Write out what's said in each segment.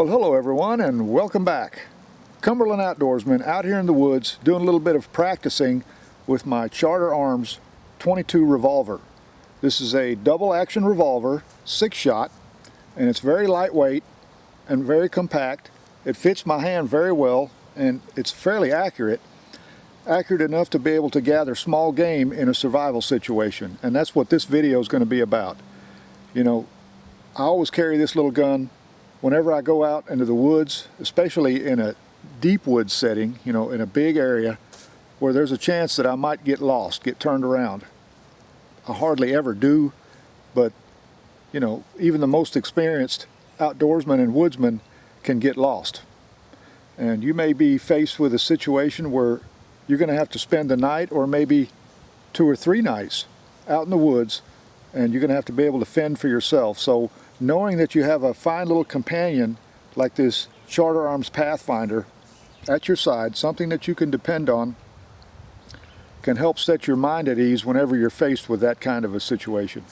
Well, hello everyone and welcome back. Cumberland Outdoorsman out here in the woods doing a little bit of practicing with my Charter Arms 22 revolver. This is a double action revolver, 6-shot, and it's very lightweight and very compact. It fits my hand very well and it's fairly accurate enough to be able to gather small game in a survival situation, and that's what this video is going to be about. You know, I always carry this little gun whenever I go out into the woods, especially in a deep woods setting, you know, in a big area where there's a chance that I might get lost, get turned around. I hardly ever do, but you know, even the most experienced outdoorsman and woodsman can get lost. And you may be faced with a situation where you're going to have to spend the night or maybe 2 or 3 nights out in the woods, and you're going to have to be able to fend for yourself. So knowing that you have a fine little companion like this Charter Arms Pathfinder at your side, something that you can depend on, can help set your mind at ease whenever you're faced with that kind of a situation.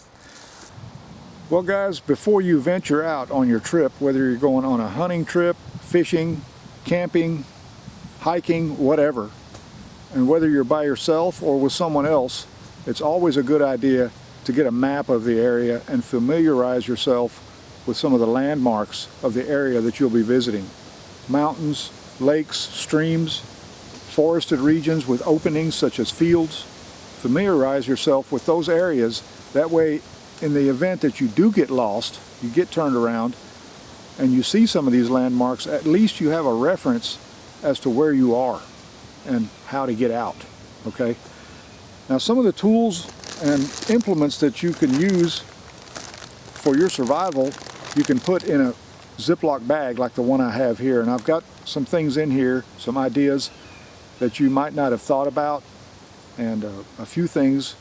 Well guys, before you venture out on your trip, whether you're going on a hunting trip, fishing, camping, hiking, whatever, and whether you're by yourself or with someone else, it's always a good idea to get a map of the area and familiarize yourself with some of the landmarks of the area that you'll be visiting. Mountains, lakes, streams, forested regions with openings such as fields. Familiarize yourself with those areas. That way, in the event that you do get lost, you get turned around, and you see some of these landmarks, at least you have a reference as to where you are and how to get out, okay? Now some of the tools and implements that you can use for your survival, you can put in a Ziploc bag like the one I have here. And I've got some things in here, some ideas that you might not have thought about, and a few things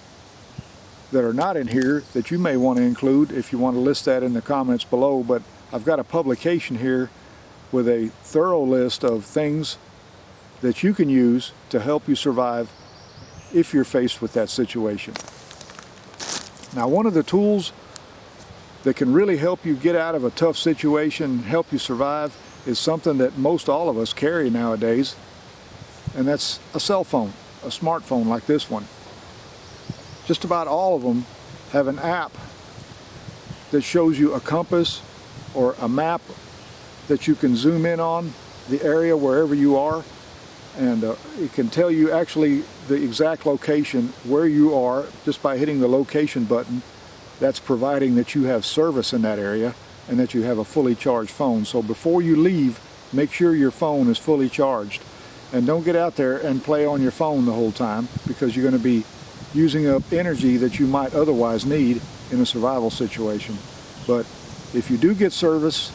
that are not in here that you may want to include if you want to list that in the comments below. But I've got a publication here with a thorough list of things that you can use to help you survive if you're faced with that situation. Now, one of the tools that can really help you get out of a tough situation, help you survive, is something that most all of us carry nowadays, and that's a cell phone, a smartphone like this one. Just about all of them have an app that shows you a compass or a map that you can zoom in on the area wherever you are, and it can tell you actually the exact location where you are just by hitting the location button. That's providing that you have service in that area and that you have a fully charged phone. So before you leave, make sure your phone is fully charged, and don't get out there and play on your phone the whole time, because you're going to be using up energy that you might otherwise need in a survival situation. But if you do get service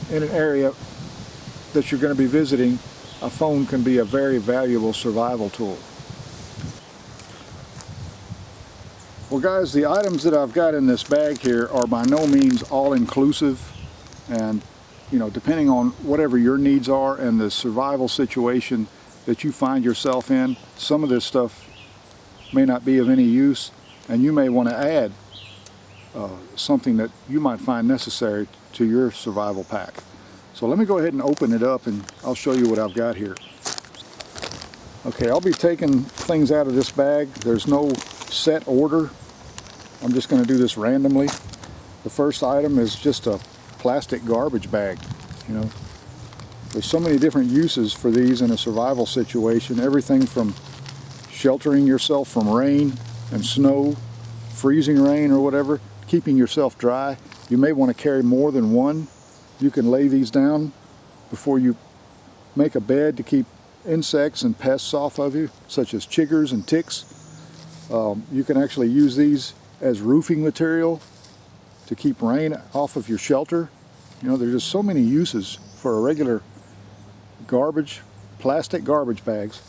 in an area that you're going to be visiting, a phone can be a very valuable survival tool. Well guys, the items that I've got in this bag here are by no means all-inclusive, and you know, depending on whatever your needs are and the survival situation that you find yourself in, some of this stuff may not be of any use, and you may want to add something that you might find necessary to your survival pack. So let me go ahead and open it up and I'll show you what I've got here. Okay, I'll be taking things out of this bag. There's no set order. I'm just going to do this randomly. The first item is just a plastic garbage bag. You know, there's so many different uses for these in a survival situation. Everything from sheltering yourself from rain and snow, freezing rain or whatever, keeping yourself dry. You may want to carry more than one. You can lay these down before you make a bed to keep insects and pests off of you, such as chiggers and ticks. You can actually use these as roofing material to keep rain off of your shelter. You know, there's just so many uses for a regular plastic garbage bags.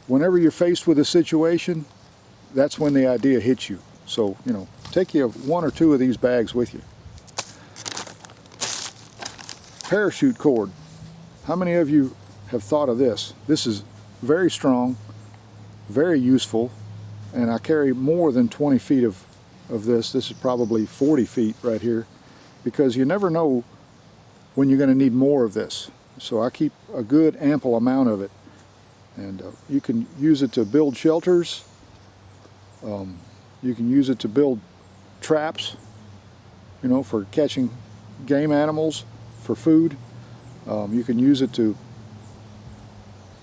Whenever you're faced with a situation, that's when the idea hits you. So, you know, take you 1 or 2 of these bags with you. Parachute cord. How many of you have thought of this? This is very strong, very useful, and I carry more than 20 feet of this. This is probably 40 feet right here. because you never know when you're going to need more of this. So I keep a good ample amount of it. And you can use it to build shelters. You can use it to build traps, you know, for catching game animals, for food. You can use it to,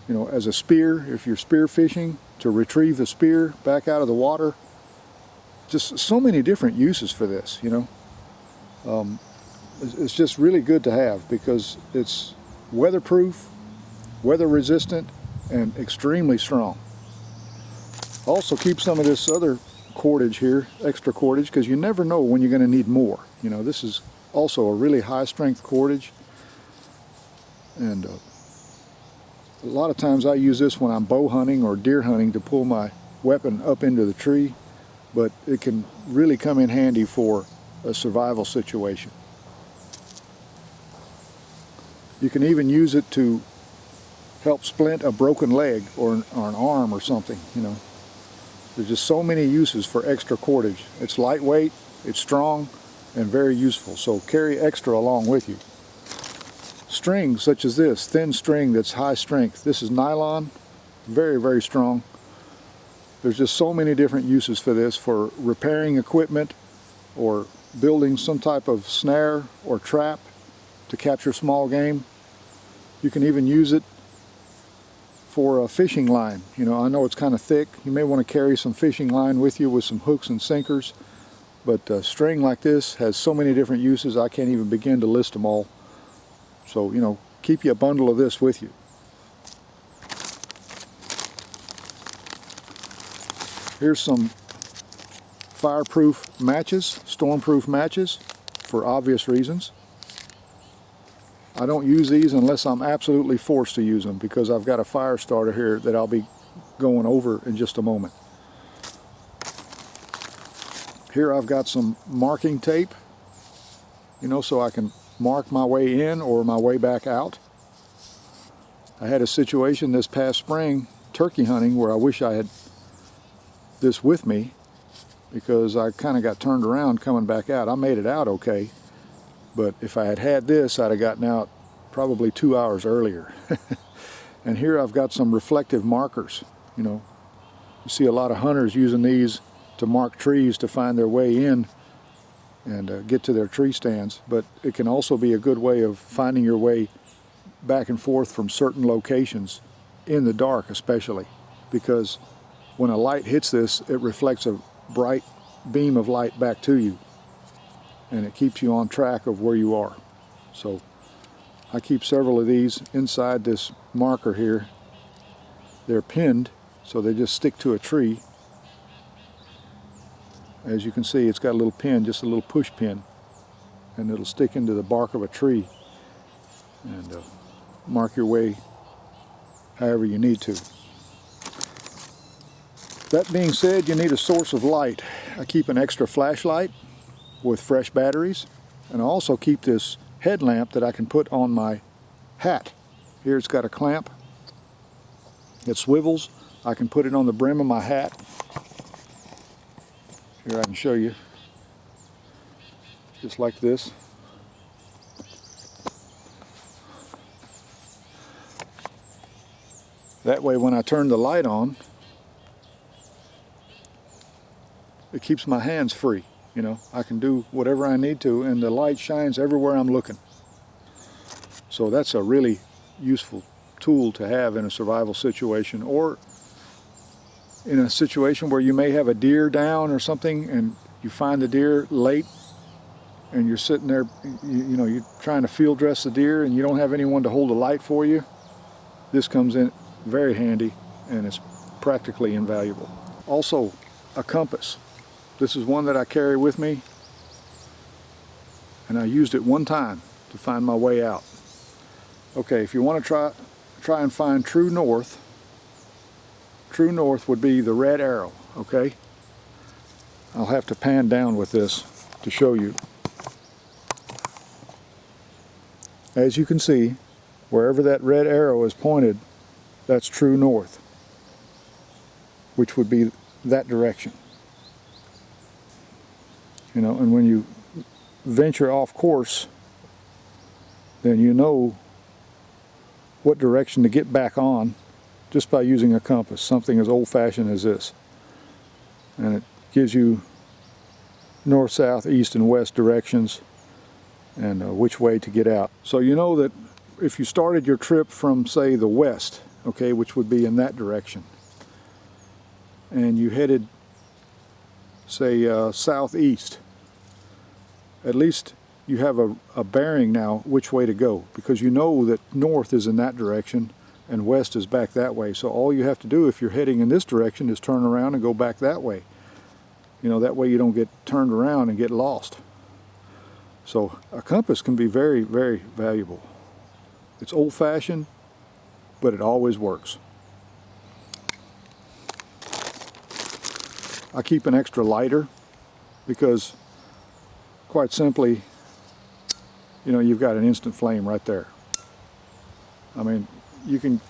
you know, as a spear, if you're spear fishing, to retrieve the spear back out of the water. Just so many different uses for this, you know. It's just really good to have because it's weatherproof, weather resistant, and extremely strong. Also keep some of this other cordage here, extra cordage, because you never know when you're going to need more. You know, this is also a really high strength cordage, and a lot of times I use this when I'm bow hunting or deer hunting to pull my weapon up into the tree, but it can really come in handy for a survival situation. You can even use it to help splint a broken leg or an arm or something, you know. There's just so many uses for extra cordage. It's lightweight, it's strong, and very useful, so carry extra along with you. String such as this, thin string that's high strength. This is nylon, very, very strong. There's just so many different uses for this, for repairing equipment or building some type of snare or trap to capture small game. You can even use it for a fishing line. You know, I know it's kind of thick. You may want to carry some fishing line with you with some hooks and sinkers, but string like this has so many different uses I can't even begin to list them all. So, you know, keep you a bundle of this with you. Here's some fireproof matches, stormproof matches, for obvious reasons. I don't use these unless I'm absolutely forced to use them, because I've got a fire starter here that I'll be going over in just a moment. Here I've got some marking tape, you know, so I can mark my way in or my way back out. I had a situation this past spring turkey hunting where I wish I had this with me, because I kind of got turned around coming back out. I made it out okay, but if I had had this, I'd have gotten out probably 2 hours earlier. And here I've got some reflective markers. You know, you see a lot of hunters using these to mark trees to find their way in and get to their tree stands, but it can also be a good way of finding your way back and forth from certain locations in the dark, especially because when a light hits this, it reflects a bright beam of light back to you, and it keeps you on track of where you are. So I keep several of these inside this marker here. They're pinned, so they just stick to a tree. As you can see, it's got a little pin, just a little push pin, and it'll stick into the bark of a tree and mark your way however you need to. That being said, you need a source of light. I keep an extra flashlight with fresh batteries, and I also keep this headlamp that I can put on my hat. Here it's got a clamp. It swivels. I can put it on the brim of my hat. Here I can show you. Just like this. That way when I turn the light on, it keeps my hands free. You know, I can do whatever I need to, and the light shines everywhere I'm looking. So that's a really useful tool to have in a survival situation, or in a situation where you may have a deer down or something and you find the deer late and you're sitting there, you know, you're trying to field dress the deer and you don't have anyone to hold a light for you. This comes in very handy and it's practically invaluable. Also, a compass. This is one that I carry with me, and I used it one time to find my way out. Okay, if you want to try and find true north would be the red arrow, okay? I'll have to pan down with this to show you. As you can see, wherever that red arrow is pointed, that's true north, which would be that direction. You know, and when you venture off course, then you know what direction to get back on just by using a compass, something as old-fashioned as this. And it gives you north, south, east, and west directions and which way to get out. So you know that if you started your trip from, say, the west, okay, which would be in that direction, and you headed, say, southeast, at least you have a bearing now which way to go, because you know that north is in that direction and west is back that way. So all you have to do if you're heading in this direction is turn around and go back that way. You know, that way you don't get turned around and get lost. So a compass can be very, very valuable. It's old-fashioned, but it always works. I keep an extra lighter because, quite simply, you know, you've got an instant flame right there. I mean, you can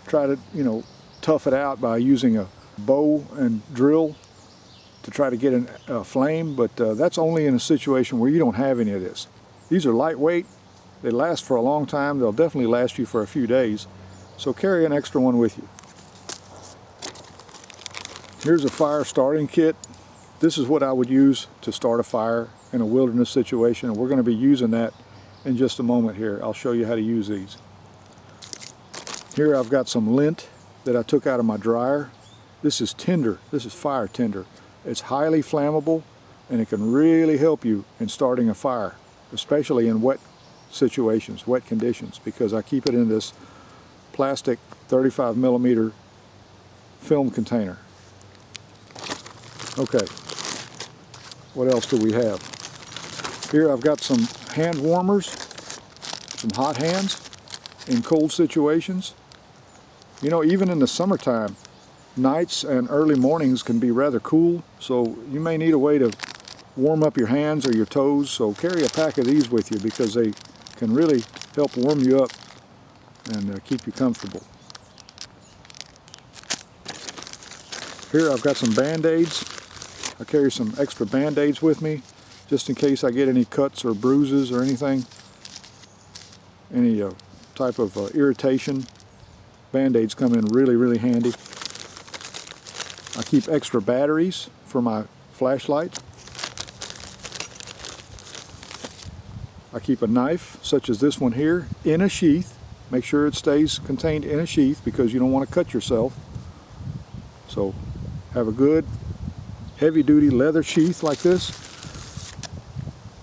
try to, you know, tough it out by using a bow and drill to try to get a flame, but that's only in a situation where you don't have any of this. These are lightweight, they last for a long time, they'll definitely last you for a few days, so carry an extra one with you. Here's a fire starting kit. This is what I would use to start a fire in a wilderness situation, and we're going to be using that in just a moment here. I'll show you how to use these. Here I've got some lint that I took out of my dryer. This is tinder, this is fire tinder. It's highly flammable and it can really help you in starting a fire, especially in wet situations, wet conditions, because I keep it in this plastic 35 millimeter film container. Okay, what else do we have? Here I've got some hand warmers, some hot hands in cold situations. You know, even in the summertime, nights and early mornings can be rather cool, so you may need a way to warm up your hands or your toes, so carry a pack of these with you because they can really help warm you up and keep you comfortable. Here I've got some Band-Aids. I carry some extra Band-Aids with me just in case I get any cuts or bruises or anything, any type of irritation. Band-Aids come in really, really handy. I keep extra batteries for my flashlight. I keep a knife, such as this one here, in a sheath. Make sure it stays contained in a sheath because you don't want to cut yourself. So have a good heavy-duty leather sheath like this.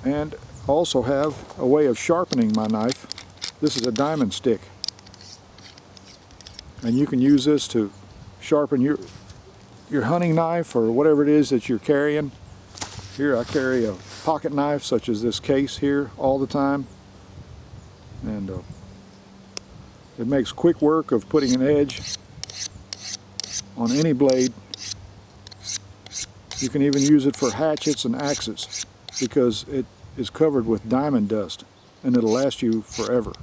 And also have a way of sharpening my knife. This is a diamond stick. And you can use this to sharpen your hunting knife or whatever it is that you're carrying. Here I carry a pocket knife such as this case here all the time, and it makes quick work of putting an edge on any blade. You can even use it for hatchets and axes because it is covered with diamond dust and it'll last you forever.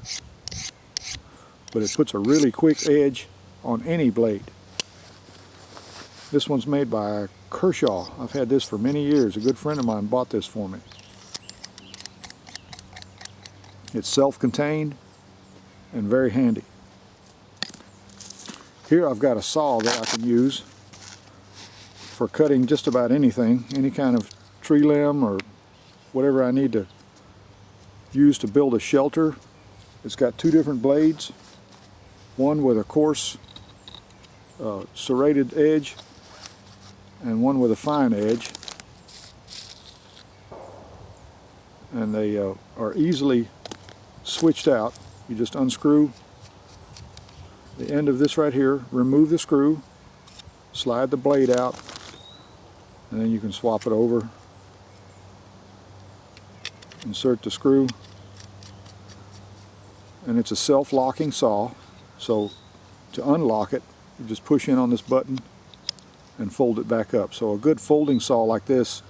But it puts a really quick edge on any blade. This one's made by Kershaw. I've had this for many years. A good friend of mine bought this for me. It's self-contained and very handy. Here I've got a saw that I can use for cutting just about anything, any kind of tree limb or whatever I need to use to build a shelter. It's got two different blades, one with a coarse serrated edge and one with a fine edge, and they are easily switched out. You just unscrew the end of this right here, remove the screw, slide the blade out, and then you can swap it over, insert the screw, and it's a self-locking saw, so to unlock it you just push in on this button and fold it back up. So a good folding saw like this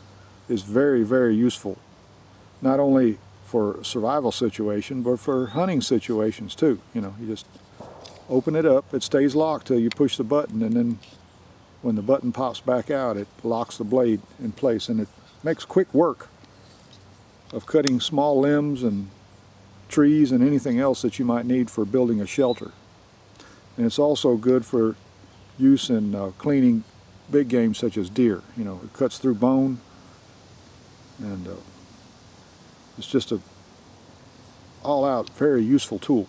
is very, very useful, not only for a survival situation but for hunting situations too. You know, you just open it up, it stays locked till you push the button, and then when the button pops back out it locks the blade in place, and it makes quick work of cutting small limbs and trees and anything else that you might need for building a shelter. And it's also good for use in cleaning big game such as deer. You know, it cuts through bone, and it's just a all-out very useful tool.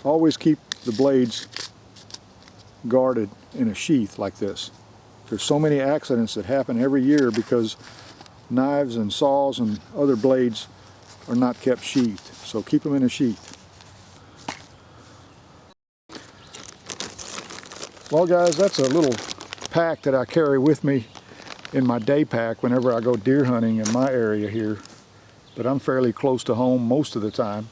Always keep the blades guarded in a sheath like this. There's so many accidents that happen every year because knives and saws and other blades are not kept sheathed. So keep them in a sheath. Well guys, that's a little pack that I carry with me in my day pack whenever I go deer hunting in my area here. But I'm fairly close to home most of the time.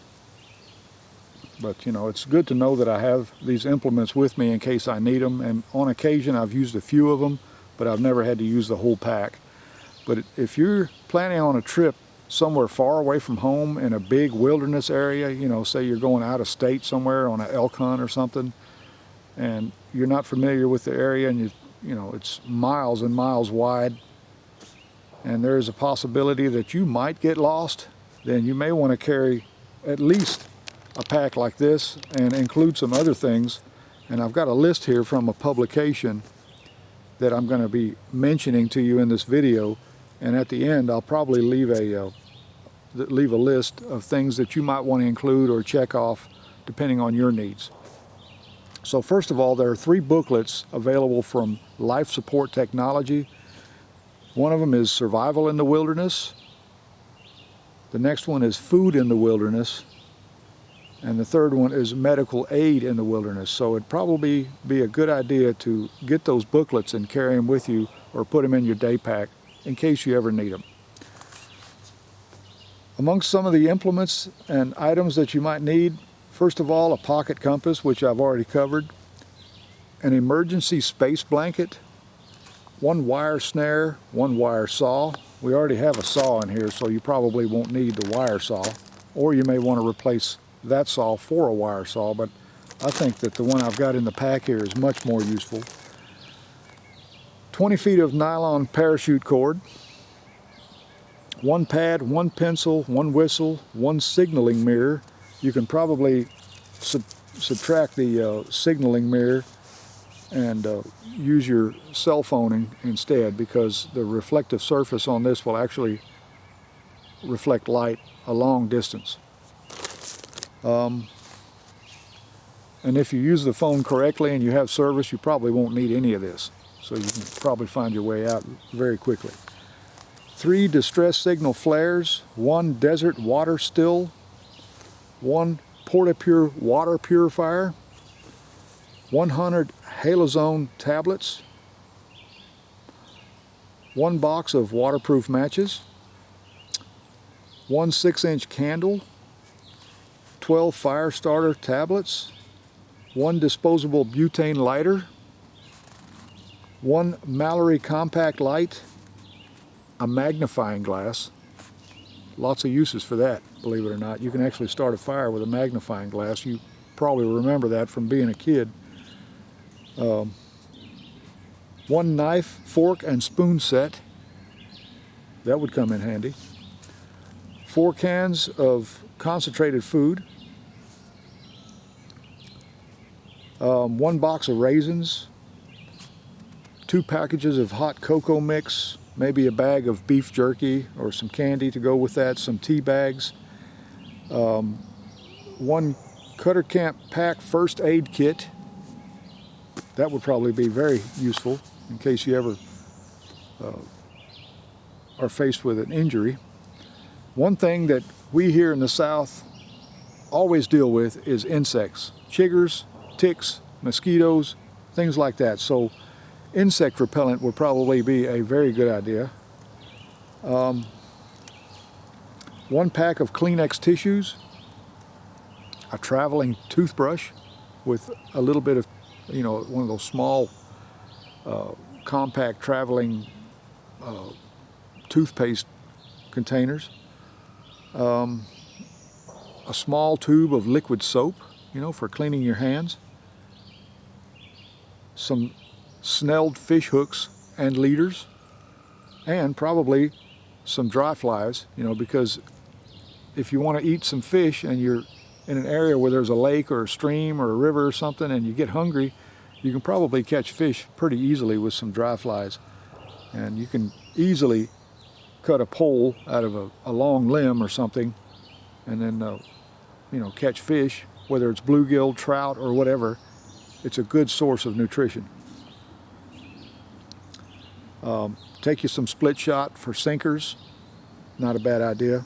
But you know, it's good to know that I have these implements with me in case I need them, and on occasion I've used a few of them, but I've never had to use the whole pack. But if you're planning on a trip somewhere far away from home in a big wilderness area, you know, say you're going out of state somewhere on an elk hunt or something, and you're not familiar with the area, and you know, it's miles and miles wide, and there's a possibility that you might get lost, then you may want to carry at least a pack like this and include some other things. And I've got a list here from a publication that I'm going to be mentioning to you in this video, and at the end I'll probably leave a list of things that you might want to include or check off depending on your needs. So first of all, there are 3 booklets available from Life Support Technology. One of them is Survival in the Wilderness. The next one is Food in the Wilderness. And the third one is Medical Aid in the Wilderness. So it'd probably be a good idea to get those booklets and carry them with you, or put them in your day pack in case you ever need them. Amongst some of the implements and items that you might need, first of all, a pocket compass, which I've already covered, an emergency space blanket, 1 wire snare, 1 wire saw. We already have a saw in here, so you probably won't need the wire saw, or you may want to replace that saw for a wire saw, but I think that the one I've got in the pack here is much more useful. 20 feet of nylon parachute cord, 1 pad, 1 pencil, 1 whistle, 1 signaling mirror. You can probably subtract the signaling mirror and use your cell phone instead, because the reflective surface on this will actually reflect light a long distance. And if you use the phone correctly and you have service, you probably won't need any of this. So you can probably find your way out very quickly. 3 distress signal flares, 1 desert water still, 1 Portapure water purifier, 100 Halozone tablets, 1 box of waterproof matches, 1 6-inch candle, 12 fire starter tablets, 1 disposable butane lighter, 1 Mallory compact light, a magnifying glass. Lots of uses for that, believe it or not. You can actually start a fire with a magnifying glass. You probably remember that from being a kid. 1 knife, fork, and spoon set. That would come in handy. 4 cans of concentrated food. 1 box of raisins. 2 packages of hot cocoa mix. Maybe a bag of beef jerky or some candy to go with that. Some tea bags. 1 Cutter Camp Pack first aid kit. That would probably be very useful in case you ever are faced with an injury. One thing that we here in the South always deal with is insects. Chiggers, ticks, mosquitoes, things like that. So insect repellent would probably be a very good idea. 1 pack of Kleenex tissues, a traveling toothbrush with a little bit of, you know, one of those small compact traveling toothpaste containers, a small tube of liquid soap, you know, for cleaning your hands, some snelled fish hooks and leaders, and probably some dry flies, you know, because if you want to eat some fish and you're in an area where there's a lake or a stream or a river or something and you get hungry, you can probably catch fish pretty easily with some dry flies. And you can easily cut a pole out of a long limb or something and then you know, catch fish, whether it's bluegill, trout, or whatever. It's a good source of nutrition. Take you some split shot for sinkers, not a bad idea.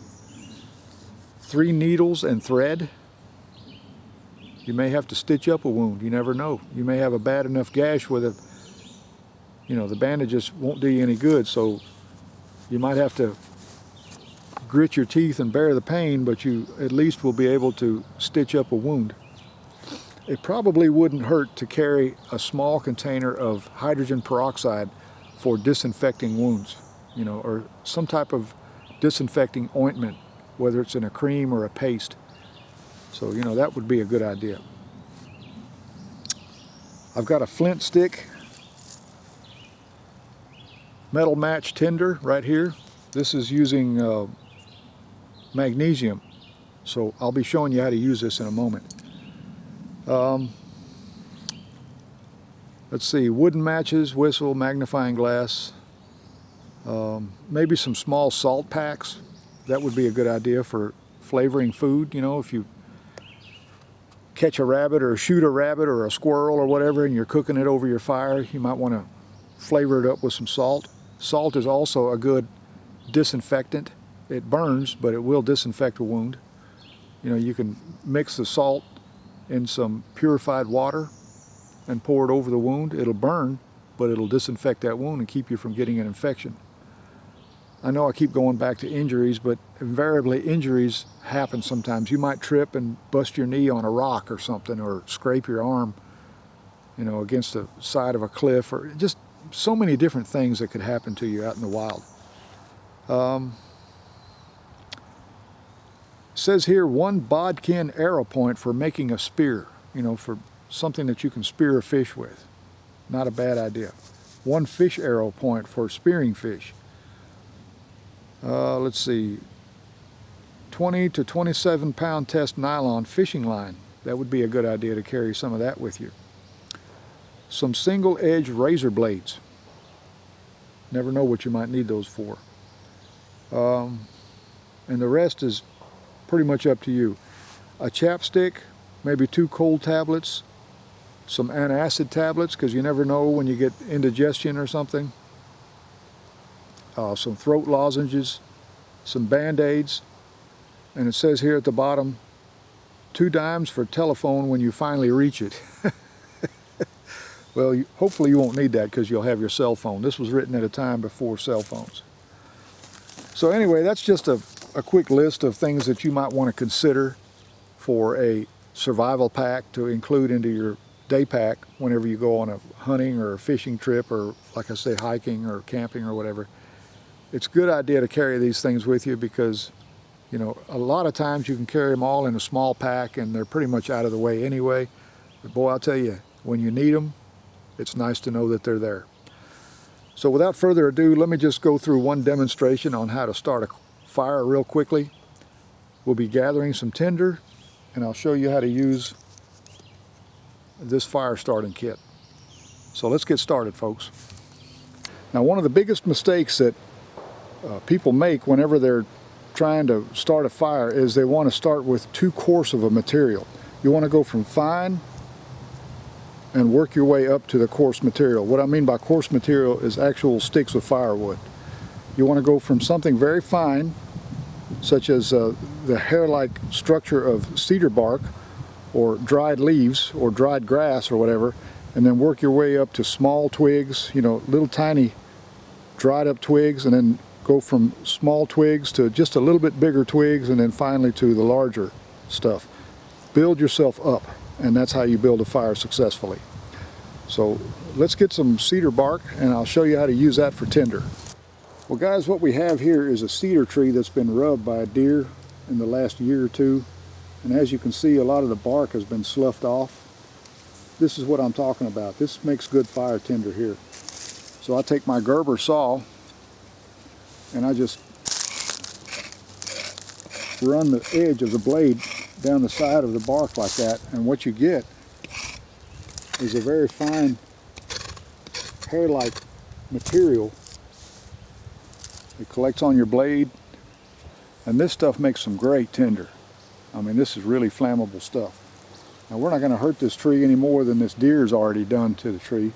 3 needles and thread. You may have to stitch up a wound, you never know. You may have a bad enough gash where the bandages won't do you any good, so you might have to grit your teeth and bear the pain, but you at least will be able to stitch up a wound. It probably wouldn't hurt to carry a small container of hydrogen peroxide for disinfecting wounds, you know, or some type of disinfecting ointment, whether it's in a cream or a paste. So, you know, that would be a good idea. I've got a flint stick metal match tinder right here. This is using magnesium, so I'll be showing you how to use this in a moment. Let's see, wooden matches, whistle, magnifying glass, maybe some small salt packs. That would be a good idea for flavoring food. You know, if you catch a rabbit or shoot a rabbit or a squirrel or whatever and you're cooking it over your fire, you might want to flavor it up with some salt. Salt is also a good disinfectant. It burns, but it will disinfect a wound. You know, you can mix the salt in some purified water and pour it over the wound. It'll burn, but it'll disinfect that wound and keep you from getting an infection. I know I keep going back to injuries, but invariably injuries happen sometimes. You might trip and bust your knee on a rock or something, or scrape your arm, you know, against the side of a cliff, or just so many different things that could happen to you out in the wild. Says here 1 bodkin arrow point for making a spear, you know, for something that you can spear a fish with. Not a bad idea. 1 fish arrow point for spearing fish. Let's see, 20 to 27 pound test nylon fishing line. That would be a good idea to carry some of that with you. Some single edge razor blades. Never know what you might need those for. And the rest is pretty much up to you. A chapstick, maybe 2 cold tablets, some antacid tablets, because you never know when you get indigestion or something. Some throat lozenges, some Band-Aids, and it says here at the bottom, 2 dimes for telephone when you finally reach it. Well, hopefully you won't need that because you'll have your cell phone. This was written at a time before cell phones. So anyway, that's just a quick list of things that you might want to consider for a survival pack to include into your day pack whenever you go on a hunting or a fishing trip, or like I say, hiking or camping or whatever. It's a good idea to carry these things with you because, you know, a lot of times you can carry them all in a small pack and they're pretty much out of the way anyway. But boy, I'll tell you, when you need them, it's nice to know that they're there. So without further ado, let me just go through one demonstration on how to start a fire real quickly. We'll be gathering some tinder and I'll show you how to use this fire starting kit. So let's get started, folks. Now, one of the biggest mistakes that people make whenever they're trying to start a fire is they want to start with too coarse of a material. You want to go from fine and work your way up to the coarse material. What I mean by coarse material is actual sticks of firewood. You want to go from something very fine, such as the hair-like structure of cedar bark or dried leaves or dried grass or whatever, and then work your way up to small twigs, you know, little tiny dried up twigs, and then go from small twigs to just a little bit bigger twigs, and then finally to the larger stuff. Build yourself up, and that's how you build a fire successfully. So let's get some cedar bark and I'll show you how to use that for tinder. Well guys, what we have here is a cedar tree that's been rubbed by a deer in the last year or two, and as you can see, a lot of the bark has been sloughed off. This is what I'm talking about. This makes good fire tinder here. So I take my Gerber saw and I just run the edge of the blade down the side of the bark like that, and what you get is a very fine hair-like material. It collects on your blade, and this stuff makes some great tinder. I mean, this is really flammable stuff. Now, we're not going to hurt this tree any more than this deer's already done to the tree,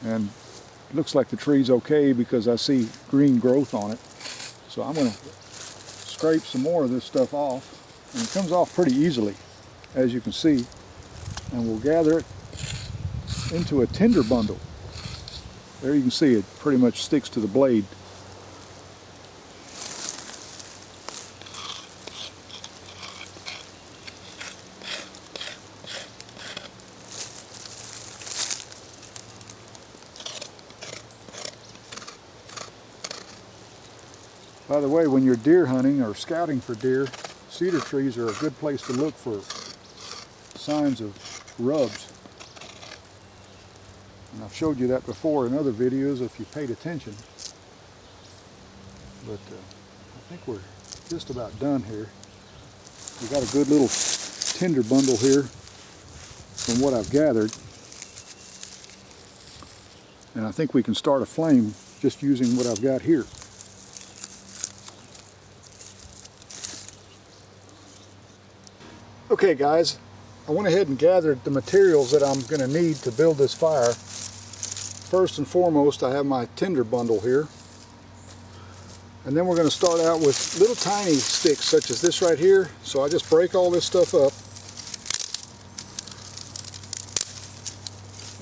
and it looks like the tree's okay because I see green growth on it. So I'm going to scrape some more of this stuff off, and it comes off pretty easily, as you can see, and we'll gather it into a tinder bundle. There you can see it pretty much sticks to the blade. By the way, when you're deer hunting or scouting for deer, cedar trees are a good place to look for signs of rubs. And I've showed you that before in other videos if you paid attention. But I think we're just about done here. We got a good little tinder bundle here from what I've gathered. And I think we can start a flame just using what I've got here. Okay guys, I went ahead and gathered the materials that I'm going to need to build this fire. First and foremost, I have my tinder bundle here. And then we're going to start out with little tiny sticks such as this right here. So I just break all this stuff up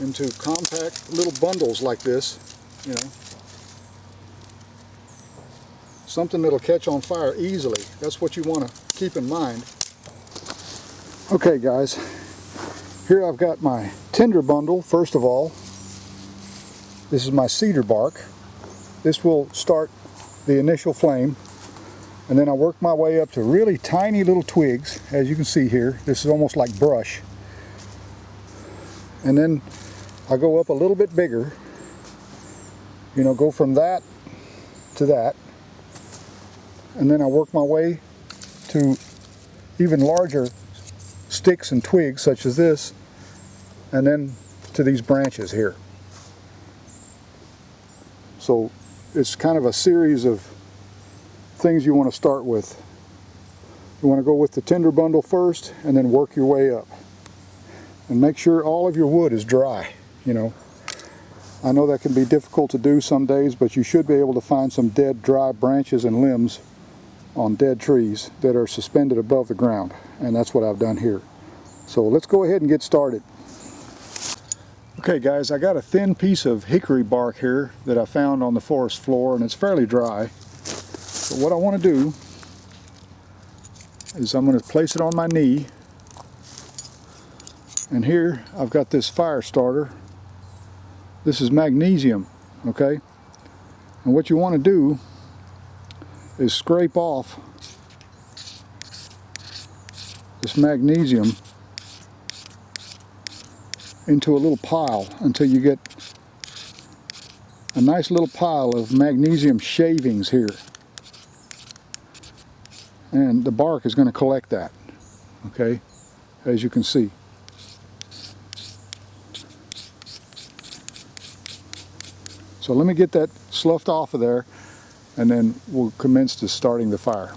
into compact little bundles like this, you know. Something that'll catch on fire easily. That's what you want to keep in mind. Okay guys, here I've got my tinder bundle. First of all, this is my cedar bark. This will start the initial flame, and then I work my way up to really tiny little twigs, as you can see here. This is almost like brush. And then I go up a little bit bigger, you know, go from that to that, and then I work my way to even larger sticks and twigs such as this, and then to these branches here. So it's kind of a series of things you want to start with. You want to go with the tinder bundle first and then work your way up. And make sure all of your wood is dry, you know. I know that can be difficult to do some days, but you should be able to find some dead dry branches and limbs on dead trees that are suspended above the ground, and that's what I've done here. So let's go ahead and get started. Okay guys, I got a thin piece of hickory bark here that I found on the forest floor, and it's fairly dry. But what I want to do is I'm going to place it on my knee, and here I've got this fire starter. This is magnesium, okay? And what you want to do is scrape off this magnesium into a little pile until you get a nice little pile of magnesium shavings here. And the bark is going to collect that, okay, as you can see. So let me get that sloughed off of there, and then we'll commence to starting the fire.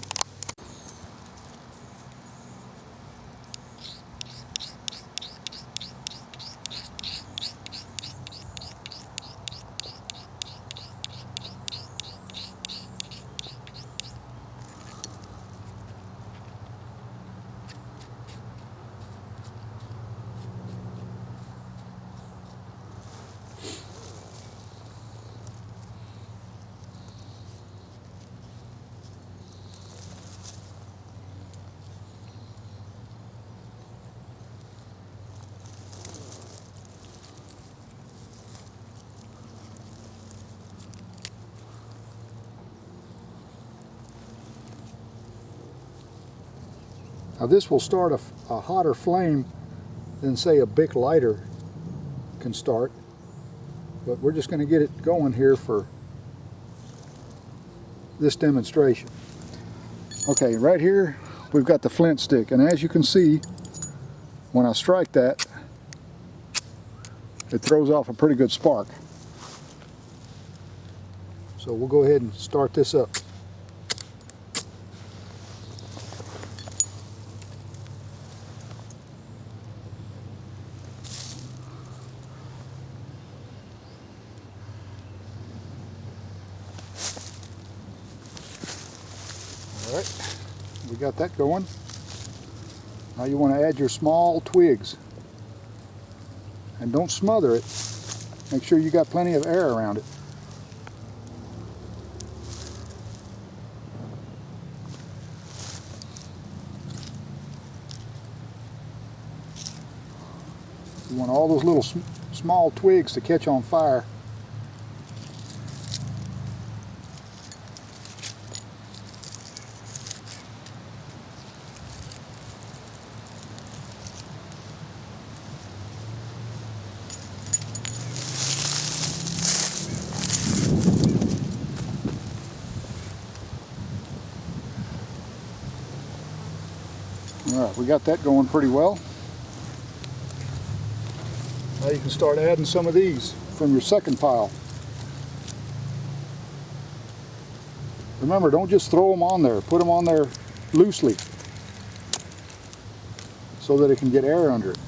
Now this will start a hotter flame than say a Bic lighter can start, but we're just going to get it going here for this demonstration. Okay, right here we've got the flint stick, and as you can see, when I strike that, it throws off a pretty good spark. So we'll go ahead and start this up. Alright, we got that going. Now you want to add your small twigs. And don't smother it. Make sure you got plenty of air around it. You want all those little small twigs to catch on fire. Alright, we got that going pretty well. Now you can start adding some of these from your second pile. Remember, don't just throw them on there. Put them on there loosely so that it can get air under it.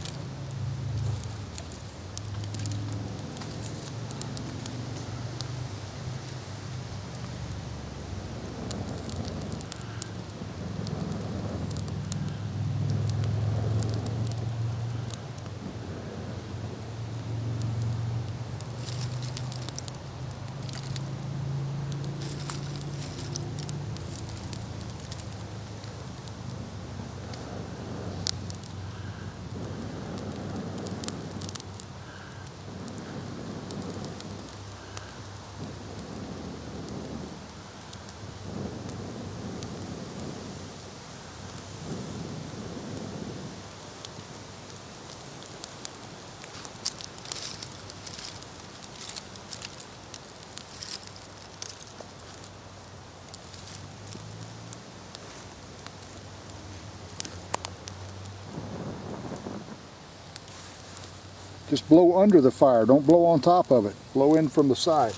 Just blow under the fire, don't blow on top of it. Blow in from the side.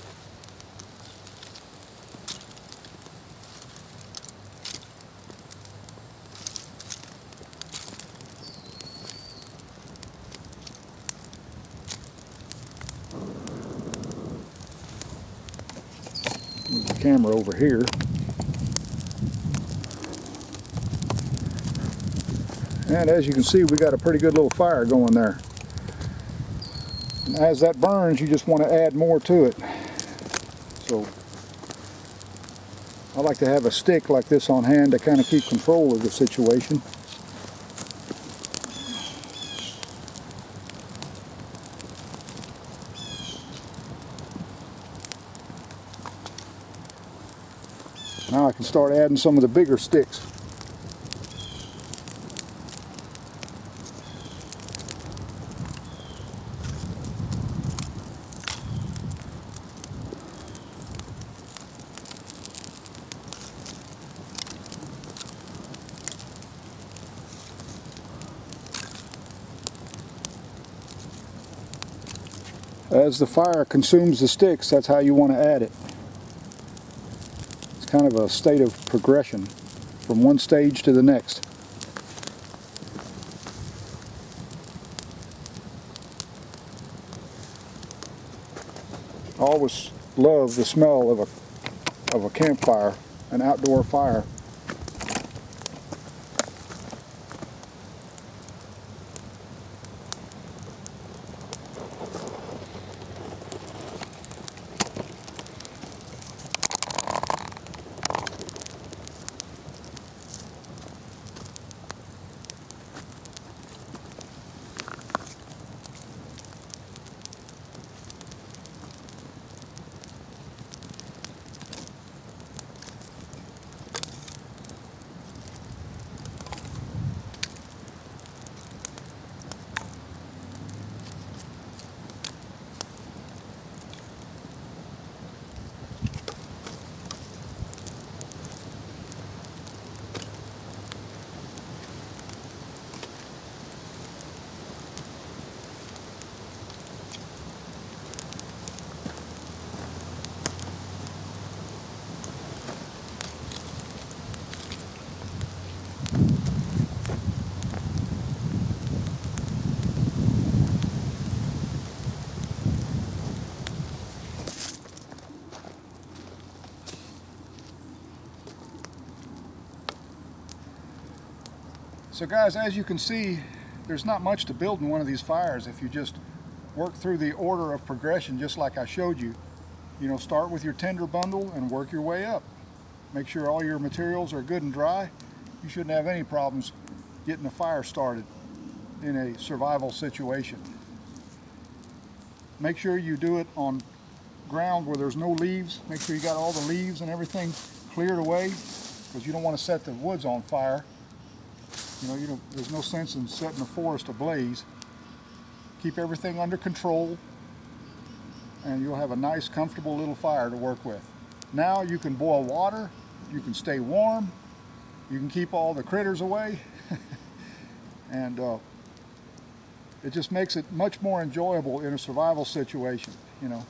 Move the camera over here. And as you can see, we got a pretty good little fire going there. And as that burns, you just want to add more to it. So I like to have a stick like this on hand to kind of keep control of the situation. Now I can start adding some of the bigger sticks. As the fire consumes the sticks, that's how you want to add it. It's kind of a state of progression from one stage to the next. I always love the smell of a campfire, an outdoor fire. So guys, as you can see, there's not much to build in one of these fires if you just work through the order of progression just like I showed you. You know, start with your tinder bundle and work your way up. Make sure all your materials are good and dry. You shouldn't have any problems getting a fire started in a survival situation. Make sure you do it on ground where there's no leaves. Make sure you got all the leaves and everything cleared away, because you don't want to set the woods on fire. You know, there's no sense in setting the forest ablaze. Keep everything under control, and you'll have a nice, comfortable little fire to work with. Now you can boil water, you can stay warm, you can keep all the critters away, and it just makes it much more enjoyable in a survival situation, you know,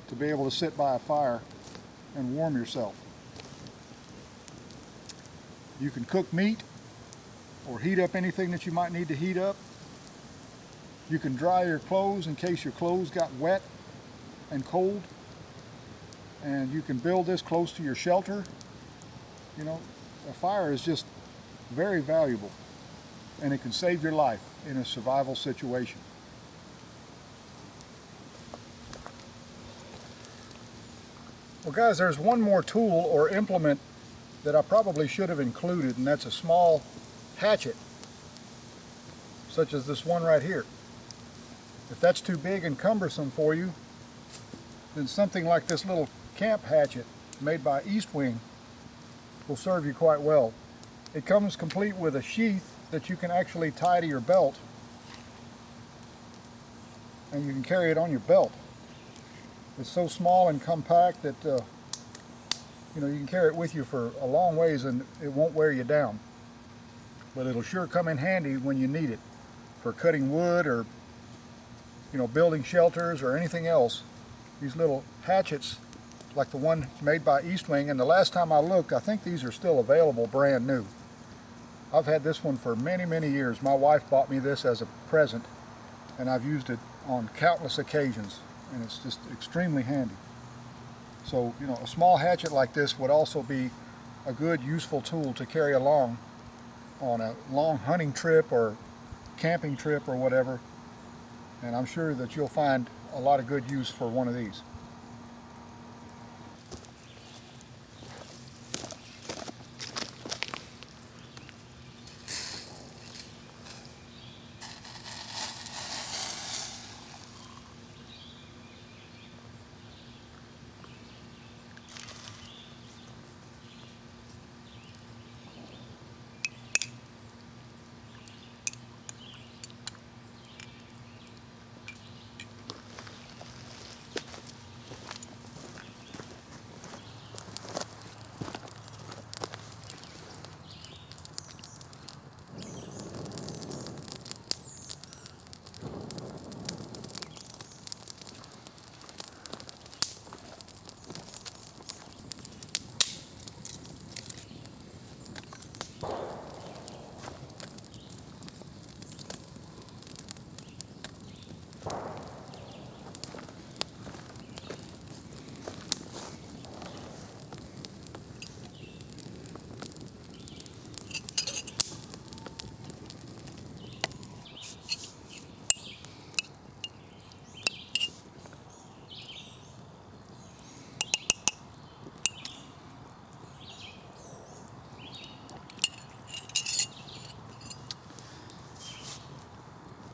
to be able to sit by a fire and warm yourself. You can cook meat or heat up anything that you might need to heat up. You can dry your clothes in case your clothes got wet and cold. And you can build this close to your shelter. You know, a fire is just very valuable, and it can save your life in a survival situation. Well guys, there's one more tool or implement that I probably should have included, and that's a small hatchet, such as this one right here. If that's too big and cumbersome for you, then something like this little camp hatchet made by Eastwing will serve you quite well. It comes complete with a sheath that you can actually tie to your belt, and you can carry it on your belt. It's so small and compact that you know, you can carry it with you for a long ways and it won't wear you down. But it'll sure come in handy when you need it for cutting wood, or you know, building shelters or anything else. These little hatchets, like the one made by Eastwing, and the last time I looked, I think these are still available brand new. I've had this one for many, many years. My wife bought me this as a present, and I've used it on countless occasions, and it's just extremely handy. So, you know, a small hatchet like this would also be a good, useful tool to carry along on a long hunting trip or camping trip or whatever. And I'm sure that you'll find a lot of good use for one of these.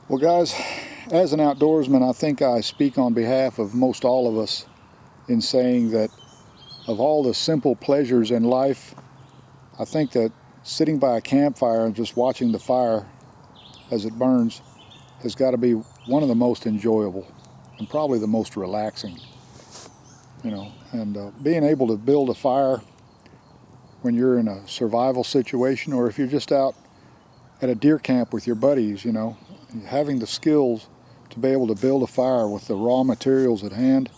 Well guys, as an outdoorsman, I think I speak on behalf of most all of us in saying that of all the simple pleasures in life, I think that sitting by a campfire and just watching the fire as it burns has got to be one of the most enjoyable and probably the most relaxing. You know, and being able to build a fire when you're in a survival situation, or if you're just out at a deer camp with your buddies, you know, having the skills to be able to build a fire with the raw materials at hand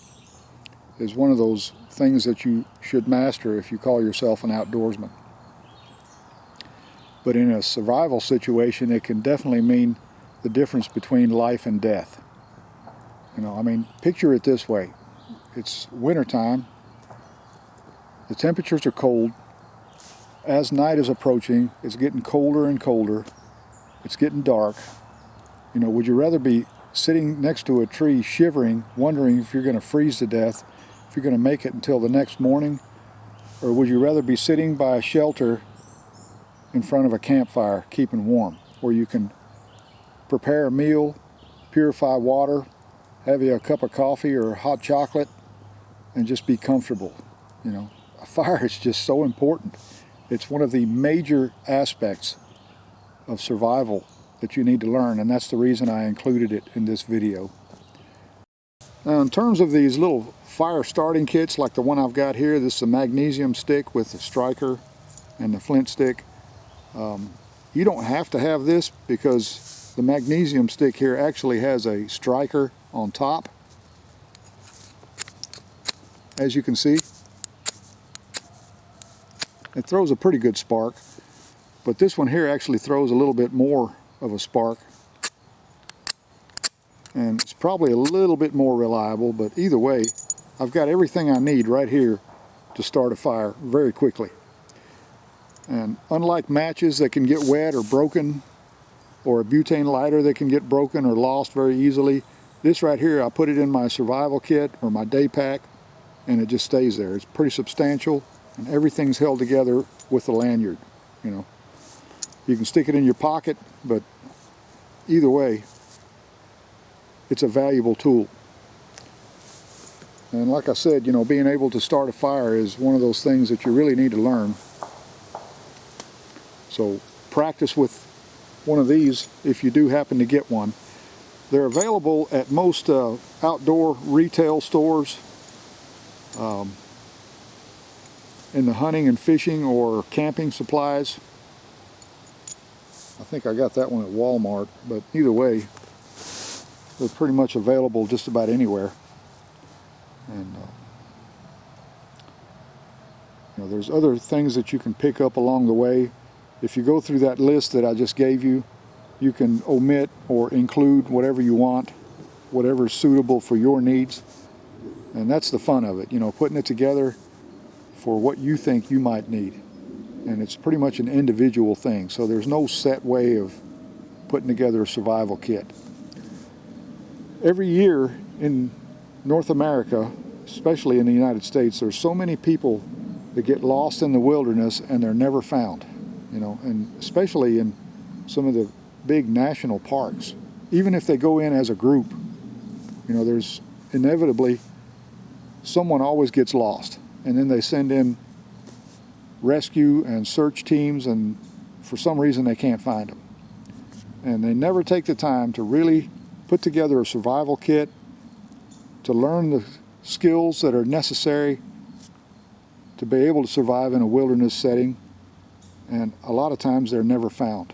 is one of those things that you should master if you call yourself an outdoorsman. But in a survival situation, it can definitely mean the difference between life and death. You know, I mean, picture it this way. It's wintertime, the temperatures are cold, as night is approaching, it's getting colder and colder. It's getting dark. You know, would you rather be sitting next to a tree shivering, wondering if you're going to freeze to death, if you're going to make it until the next morning? Or would you rather be sitting by a shelter in front of a campfire, keeping warm, where you can prepare a meal, purify water, have you a cup of coffee or hot chocolate, and just be comfortable? You know, a fire is just so important. It's one of the major aspects of survival that you need to learn, and that's the reason I included it in this video. Now, in terms of these little fire starting kits like the one I've got here, this is a magnesium stick with the striker and the flint stick. You don't have to have this because the magnesium stick here actually has a striker on top. As you can see, it throws a pretty good spark, but this one here actually throws a little bit more of a spark, and it's probably a little bit more reliable, but either way, I've got everything I need right here to start a fire very quickly. And unlike matches that can get wet or broken, or a butane lighter that can get broken or lost very easily, this right here, I put it in my survival kit or my day pack, and it just stays there. It's pretty substantial, and everything's held together with the lanyard. You know, you can stick it in your pocket, but either way, it's a valuable tool. And like I said, you know, being able to start a fire is one of those things that you really need to learn. So practice with one of these if you do happen to get one. They're available at most outdoor retail stores, in the hunting and fishing or camping supplies. I think I got that one at Walmart, but either way, they're pretty much available just about anywhere. And you know, there's other things that you can pick up along the way. If you go through that list that I just gave you, you can omit or include whatever you want, whatever is suitable for your needs. And that's the fun of it, you know, putting it together for what you think you might need. And it's pretty much an individual thing, so there's no set way of putting together a survival kit. Every year in North America, especially in the United States, there's so many people that get lost in the wilderness and they're never found, you know, and especially in some of the big national parks. Even if they go in as a group, you know, there's inevitably someone always gets lost, and then they send in rescue and search teams, and for some reason they can't find them. And they never take the time to really put together a survival kit, to learn the skills that are necessary to be able to survive in a wilderness setting, and a lot of times they're never found.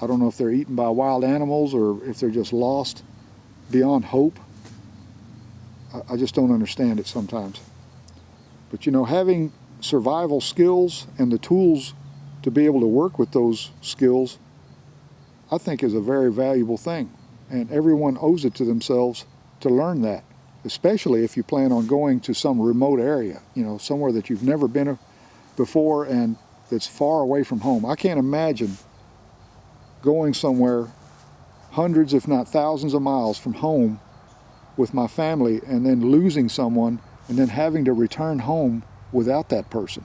I don't know if they're eaten by wild animals or if they're just lost beyond hope. I just don't understand it sometimes. But you know, having survival skills and the tools to be able to work with those skills, I think is a very valuable thing. And everyone owes it to themselves to learn that, especially if you plan on going to some remote area, you know, somewhere that you've never been before and that's far away from home. I can't imagine going somewhere hundreds if not thousands of miles from home with my family and then losing someone and then having to return home without that person.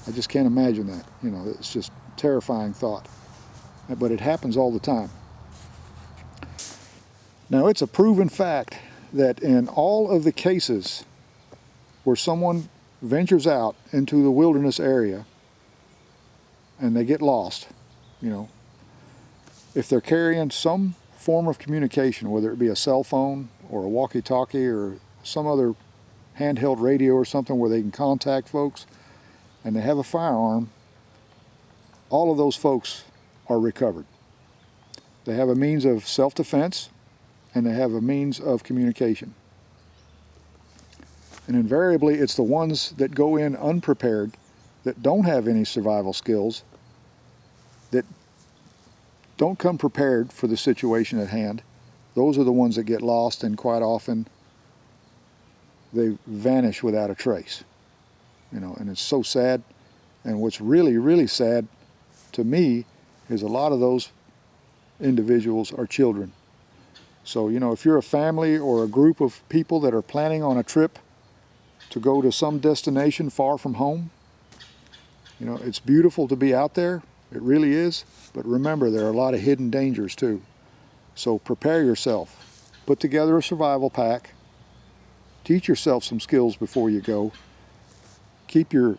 I just can't imagine that. You know, it's just a terrifying thought. But it happens all the time. Now, it's a proven fact that in all of the cases where someone ventures out into the wilderness area and they get lost, you know, if they're carrying some form of communication, whether it be a cell phone or a walkie-talkie or some other handheld radio or something where they can contact folks, and they have a firearm, all of those folks are recovered. They have a means of self-defense, and they have a means of communication. And invariably, it's the ones that go in unprepared, that don't have any survival skills, that don't come prepared for the situation at hand. Those are the ones that get lost, and quite often they vanish without a trace. you know, and it's so sad. And what's really, really sad to me is a lot of those individuals are children. So, you know, if you're a family or a group of people that are planning on a trip to go to some destination far from home, you know, it's beautiful to be out there. It really is. But remember, there are a lot of hidden dangers too. So prepare yourself. Put together a survival pack. Teach yourself some skills before you go. Keep your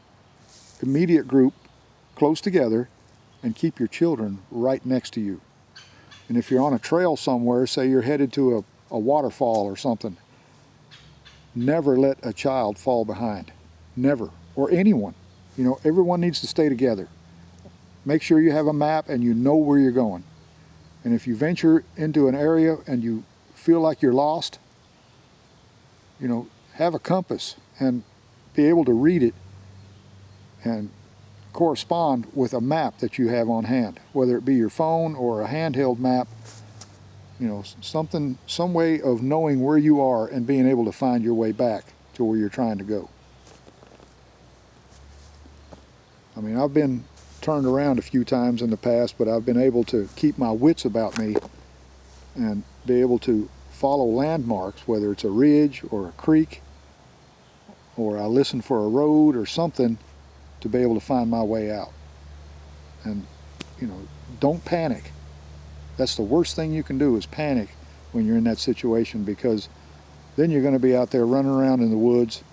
immediate group close together and keep your children right next to you. And if you're on a trail somewhere, say you're headed to a waterfall or something, never let a child fall behind. Never. Or anyone. You know, everyone needs to stay together. Make sure you have a map and you know where you're going. And if you venture into an area and you feel like you're lost, you know, have a compass and be able to read it and correspond with a map that you have on hand, whether it be your phone or a handheld map. You know, some way of knowing where you are and being able to find your way back to where you're trying to go. I mean, I've been turned around a few times in the past, but I've been able to keep my wits about me and be able to follow landmarks, whether it's a ridge or a creek, or I listen for a road or something to be able to find my way out. And, you know, don't panic. That's the worst thing you can do, is panic when you're in that situation, because then you're going to be out there running around in the woods.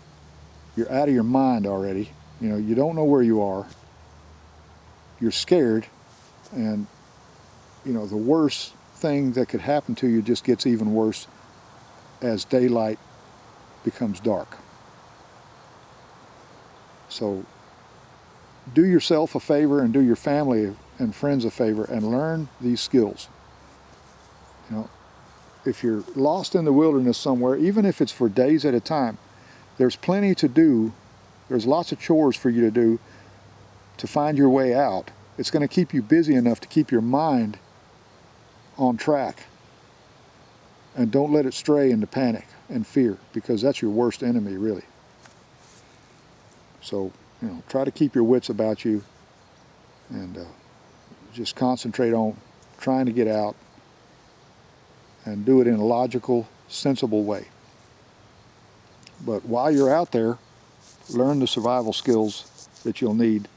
You're out of your mind already. You know, you don't know where you are. You're scared, and, you know, the worst thing that could happen to you just gets even worse as daylight becomes dark. So do yourself a favor and do your family and friends a favor and learn these skills. You know, if you're lost in the wilderness somewhere, even if it's for days at a time, there's plenty to do. There's lots of chores for you to do to find your way out. It's going to keep you busy enough to keep your mind on track. And don't let it stray into panic and fear, because that's your worst enemy, really. So, you know, try to keep your wits about you and just concentrate on trying to get out and do it in a logical, sensible way. But while you're out there, learn the survival skills that you'll need.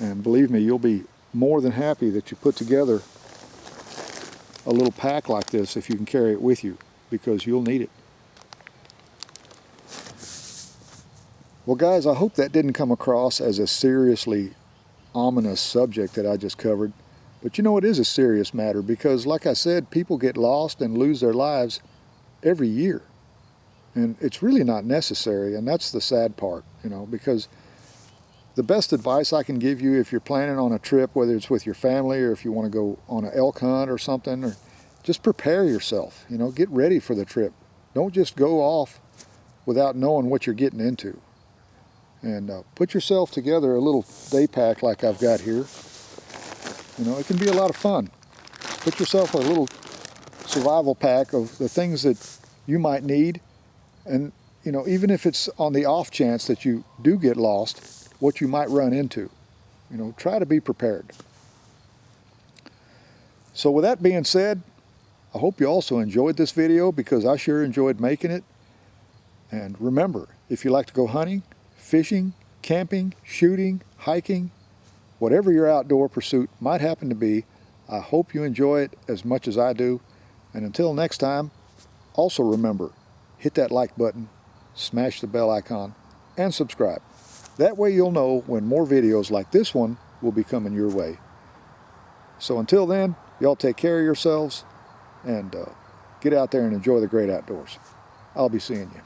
And believe me, you'll be more than happy that you put together a little pack like this if you can carry it with you, because you'll need it. Well, guys, I hope that didn't come across as a seriously ominous subject that I just covered. But you know, it is a serious matter, because like I said, people get lost and lose their lives every year. And it's really not necessary, and that's the sad part, you know, because the best advice I can give you if you're planning on a trip, whether it's with your family or if you want to go on an elk hunt or something, or just prepare yourself, you know, get ready for the trip. Don't just go off without knowing what you're getting into. And put yourself together a little day pack like I've got here. You know, it can be a lot of fun. Put yourself a little survival pack of the things that you might need. And, you know, even if it's on the off chance that you do get lost, what you might run into. You know, try to be prepared. So with that being said, I hope you also enjoyed this video, because I sure enjoyed making it. And remember, if you like to go hunting, fishing, camping, shooting, hiking, whatever your outdoor pursuit might happen to be, I hope you enjoy it as much as I do. And until next time, also remember, hit that like button, smash the bell icon, and subscribe. That way you'll know when more videos like this one will be coming your way. So until then, y'all take care of yourselves and get out there and enjoy the great outdoors. I'll be seeing you.